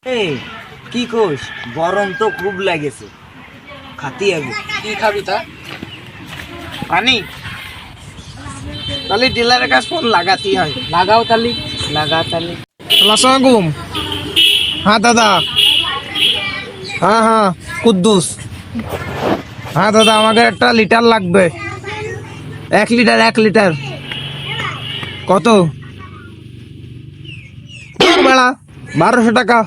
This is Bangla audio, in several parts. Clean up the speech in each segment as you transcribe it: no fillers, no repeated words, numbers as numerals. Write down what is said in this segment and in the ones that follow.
এই কি কোস, গরম তো খুব লাগেছে, খাতি আগে। কি খাবি তা? পানি? তাহলে ডিলারের কাছে ফোন লাগাতেই হয়। লাগাও তালি, লাগা তালি। আসসালামু হ্যাঁ দাদা। হ্যাঁ হ্যাঁ, কুদ্দুস। হ্যাঁ দাদা, আমাকে একটা লিটার লাগবে। 1 লিটার 1 লিটার। কত? বেড়া 1200 টাকা।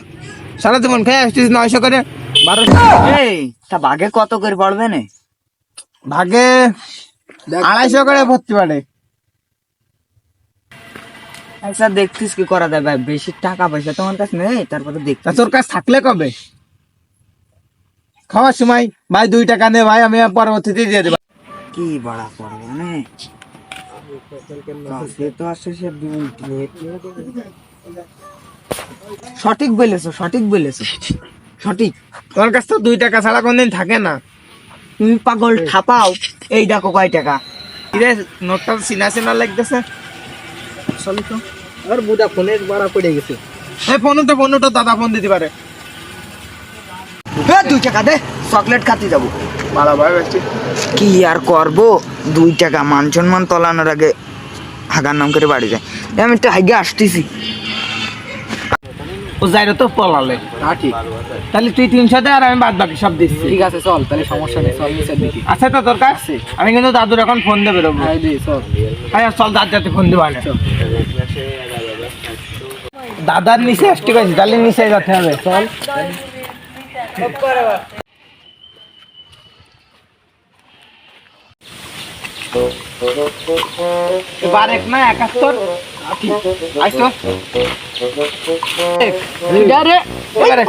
সারা জীবন খেয়ে আসছিস 900 করে। 1200। এই তা ভাগে কত করে পড়বে না? ভাগে 250 করে ভর্তি পারে। আচ্ছা দেখছিস কি করা যায় ভাই, বেশি টাকা পয়সা তোমার কাছে নেই, তারপরে তা দেখছিস। তোর কাছে থাকলে কবে? খাওয়ার সময় ভাই 2 টাকা নে ভাই, আমি পরবর্তীতে দিয়ে দেবো। কি বাড়া পড়বে না, সে তো আসছে সে সঠিক বলেছো, সঠিক বলেছো, সঠিক। তোর কাছে তো 2 টাকা ছাড়া কোনদিন থাকে না। তুমি পাগল ঠাপাও। এই দেখো কয় টাকা। কিরে, নোটটা চিনা চিনা লাগতেছে। চলো তো, আর বুড়া ফোনের বাড়া পড়ে গেছে। এই ফোনটা দাদা ফোন দিতে পারে। 2 টাকা দে, চকলেট খাতে যাবো। ভালো ভাই বেশি। কি আর করবো, 2 টাকা মান সম্মান তলানোর আগে হাগার নাম করে বাড়ি যায়। আমি একটু হাইগে আসতেছি। ও যাইরো তো পলালে। হ্যাঁ ঠিক, তাহলে তুই 300 দে, আর আমি বাদ বাকি সব দিচ্ছি। ঠিক আছে চল, তাহলে সমস্যা নেই, চল নিচের দিকে। আছে তো তোর কাছে? আমি কিন্তু দাদুর এখন ফোন দেবে রবো। হ্যাঁ দে চল। হ্যাঁ চল, দাদ যাতে ফোন দিবা না। দাদার নিচে আসতে গেছি, তাহলে নিচে যেতে হবে। চল। বারেক না 71। আইসো।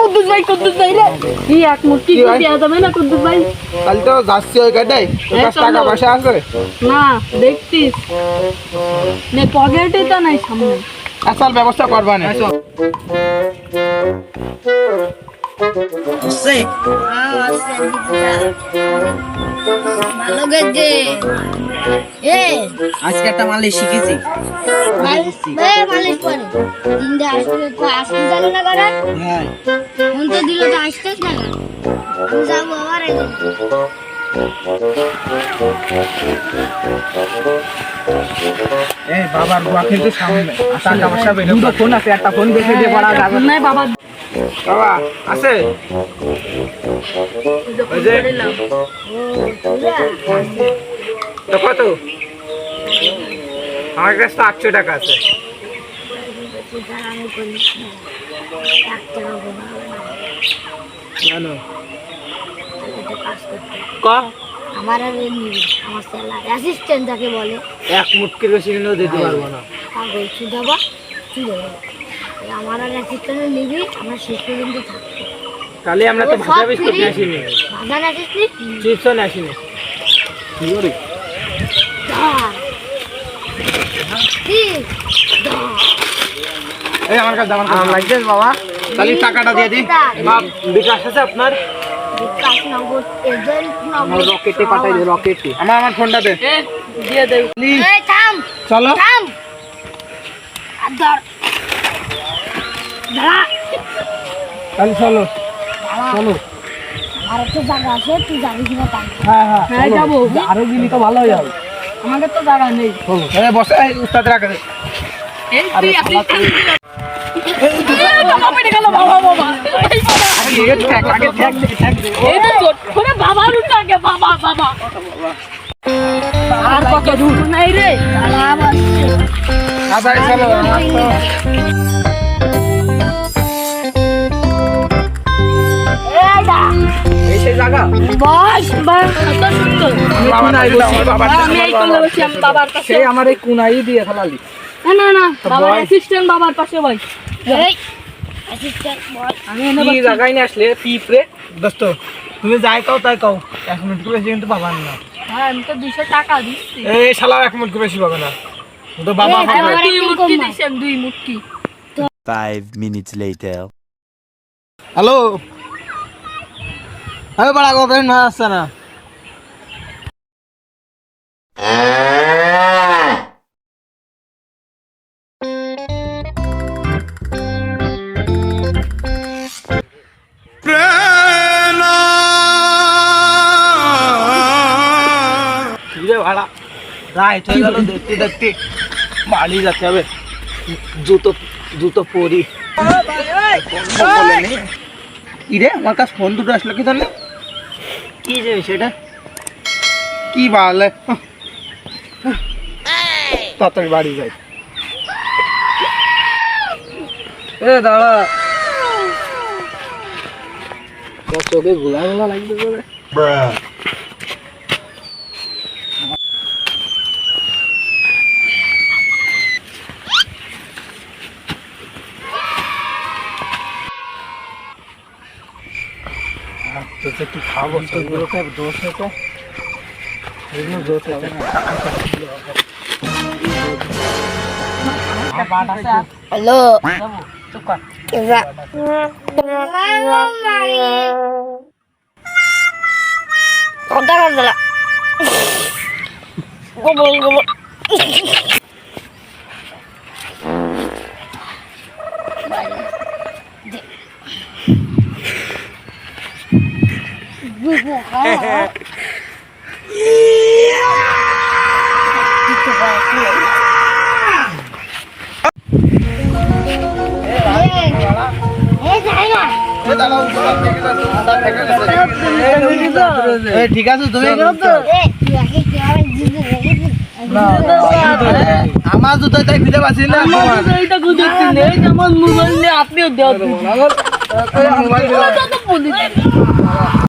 কুদ্দুস ভাই রে, কি এক মুঠি কি ভাই? দেওয়া যাবে না কুদ্দুস ভাই? তাহলে তো যাচ্ছি ওই কাটাই। তোর কাছে টাকা পয়সা আছে? না দেখতিস নে, পকেটে তো নাই সামনে। আসল ব্যবস্থা করবা না। ভালো গেছে এ আজকে একটা মালিশ শিখেছি। মালিশ করে তিনটে আসলে তো আসতে জানে না করে। হ্যাঁ ফোন তো দিল তো আসতেছ না কেন? আমি যাবো আবার একদিন। এই বাবার গোয়া কিন্তু সামনে। টাকা পয়সা বের দুটো ফোন আছে, একটা ফোন দেখে দিয়ে পড়া যাবে না। নাই বাবা, বাবা আছে? ওই যে তো কত? আমার কাছে তো 800 টাকা আছে। জানো ক আমার আর নিবি আমার স্যালার অ্যাসিস্ট্যান্ট যাকে বলে, এক মুটকির বেশি কিন্তু দিতে পারবো না। পাগল সুদাবা চুলে আমার আর অ্যাসিস্ট্যান্ট নিবি, আমরা শেষ পর্যন্ত থাকবো। তাহলে আমরা তো ভাজা বিস্কুট নিয়ে আসিনি, বাজার আসিস নি চিপসও নিয়ে আসিনি। কি করি? এই আমার কাছে আমার কাছে লাগছে বাবা। তাহলে টাকাটা দিয়ে দিই। বাপ বিকাশ আছে আপনার? বিকাশ নগদ এজেন্ট আমার নগদ রকেটে পাঠাই দে, রকেটে। আমার ফোনটা দে। দিয়ে দে। এই থাম চলো। থাম আর ধর দাঁড়া তাহলে চলো চলো। আর একটা জায়গা আছে, তুই যাবি কিনা তাই। হ্যাঁ হ্যাঁ হ্যাঁ যাবো, আরো গেলি তো ভালো হয়ে যাবে। আমাদের তো জায়গা নেই। চলো বসে উস্তাদ রাখে দে। এই তুই বাবা পেটে গেল, বাবা বাবা আগে ঠ্যাক দে, ঠ্যাক দে। এই তো জোট করে বাবার উঠে আগে বাবা বাবা। আর কত দূর নাই রে, শালা আবার আচ্ছা চলো। এইটা এই সেই জায়গা। বস বাস কত সুন্দর। আমি এই কোলে বসি, আমি বাবার কাছে। সেই আমার এই কুনাই দিয়ে ফেলালি। না না না, বাবার বয়। অ্যাসিস্ট্যান্ট বাবার পাশে ভাই। এই অ্যাসিস্ট্যান্ট বল, আমি এনে কি জায়গায় নিয়ে আসলে পিঁপড়ে দোস্ত, তুমি যাই কও তাই কও, 1 মিনিট করে বেশি কিন্তু পাবান না। হ্যাঁ আমি তো 200 টাকা দিচ্ছি। এই শালা 1 মিনিট করে বেশি পাবে না। তো বাবা এই, পাবে। আমার 2 মুটকি দিছেন, 2 মুটকি। 5 minutes later. হ্যালো, আমি বড় কথা না আসছে না। রাইট হয়ে গেল দেখতে দেখতে বাড়ি যেতে হবে জুতো জুতো পরি ইরে আমার কাছে ফোন দুটো আসলো কি তাহলে কি যে সেটা কি বাড়লে তাড়াতাড়ি বাড়ি যাই এ দাঁড়া চোখে গোলা গোলা লাগবে বলে একটু খাবো সেগুলোতে দোষ হতো সেগুলো দোষ হবে হ্যালো চুপ কর কথা কথা গোবল গোবল ঠিক আছে তুমি আমার জুতো তাই খুঁজে পাচ্ছি না আপনিও দেওয়া মোবাইল